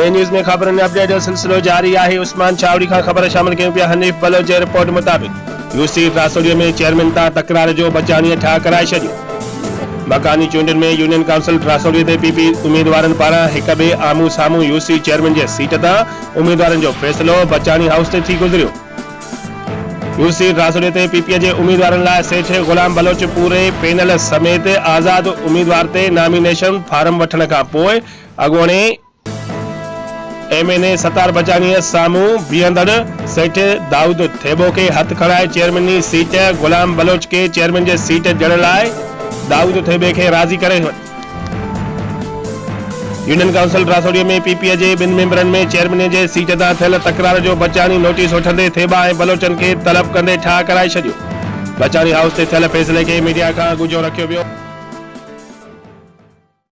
बे news में खबरनि update जो सिलसिलो जारी है। उस्मान चावड़ी का खबर शामिल कयूं पिया। हनीफ बलोच जी रिपोर्ट मुताबिक यूसी रासोड़ीअ में चेयरमैन तां तकरार जो बचाणीअ ठा कराए छॾियो। मकानी चूंडनि में यूनियन काउंसिल रासोड़ीअ ते पीपी उम्मीदवारनि पारां हिक ॿिए आम्हूं साम्हूं यूसी चेयरमैन जे सीट तां उम्मीदवारनि जो फैसलो बचाणी हाउस ते थी गुज़रियो। यूसी रासोड़ीअ ते पीपीए जे उम्मीदवारनि लाइ सेठ गुलाम बलोच पूरे पैनल समेत आज़ाद उम्मीदवार ते नॉमिनेशन फार्म वठण खां पोइ अॻूणे एमएनए सतार बचाणीअ साम्हूं बीहंदड़ सेठ दाऊद थेबो खे हथ खणाए चेयरमैनी सीट गुलाम बलोच खे चेयरमैन जे सीट ॾियण लाइ दाऊद थेबे खे राज़ी करे यूनियन काउंसिल रासोड़ीअ में पीपीए जे ॿिनि मेंबरनि में चेयरमैन जे सीट तां थियल तकरार जो बचाणी नोटिस वठंदे थेबा ऐं बलोचनि खे तलब कंदे ठा कराए छॾियो। बचाणी हाउस ते थियल फैसले खे मीडिया खां गुझो रखियो वियो।